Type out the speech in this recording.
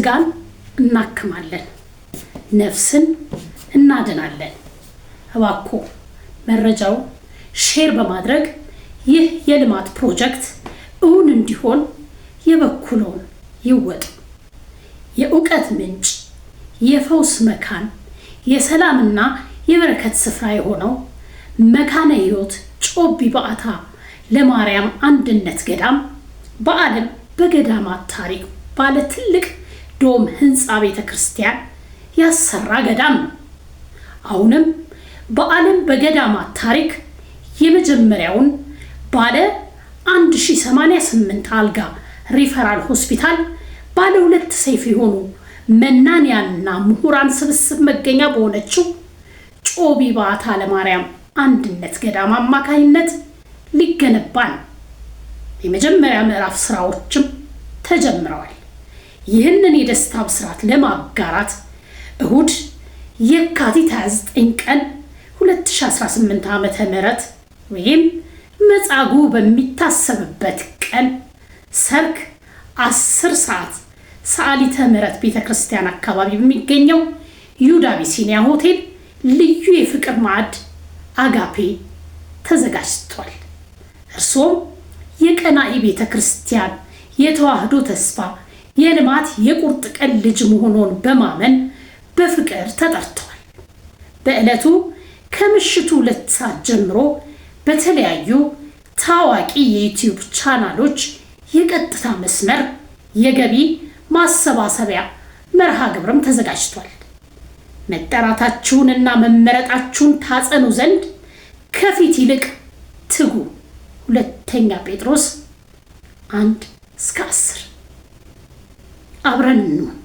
ስጋን እናክማለን፣ ነፍስን እናድናለን። እባክዎ መረጃው ሼር በማድረግ ይህ የልማት ፕሮጀክት እውን እንዲሆን የበኩሎን ይወጡ። የእውቀት ምንጭ፣ የፈውስ መካን፣ የሰላምና የበረከት ስፍራ የሆነው መካነ ሕይወት ጮቢ በዓታ ለማርያም አንድነት ገዳም በዓለም በገዳማት ታሪክ ባለ ትልቅ ዶም ህንፃ ቤተክርስቲያን ያሰራ ገዳም ነው። አሁንም በዓለም በገዳማት ታሪክ የመጀመሪያውን ባለ 1088 አልጋ ሪፈራል ሆስፒታል፣ ባለ 2 ሰይፍ የሆኑ መናንያንና ምሁራን ስብስብ መገኛ በሆነችው ጮቢ በዓታ ለማርያም አንድነት ገዳም አማካኝነት ሊገነባ ነው። የመጀመሪያ ምዕራፍ ስራዎችም ተጀምረዋል። ይህንን የደስታ ብስራት ለማጋራት እሁድ የካቲት 29 ቀን 2018 ዓመተ ምህረት ወይም መጻጉዕ በሚታሰብበት ቀን ሰርክ 10 ሰዓት ሰዓሊተ ምህረት ቤተክርስቲያን አካባቢ በሚገኘው ይሁዳ አቢሲኒያ ሆቴል ልዩ የፍቅር ማዕድ አጋፔ ተዘጋጅቷል። እርሶም የቀናኢ ቤተክርስቲያን የተዋህዶ ተስፋ የልማት የቁርጥ ቀን ልጅ መሆኑን በማመን በፍቅር ተጠርተዋል። በዕለቱ ከምሽቱ 2 ሰዓት ጀምሮ በተለያዩ ታዋቂ የዩቲዩብ ቻናሎች የቀጥታ መስመር የገቢ ማሰባሰቢያ መርሃ ግብርም ተዘጋጅቷል። መጠራታችሁንና መመረጣችሁን ታጸኑ ዘንድ ከፊት ይልቅ ትጉ። 2ኛ ጴጥሮስ 1-10 አብረን እንሁን።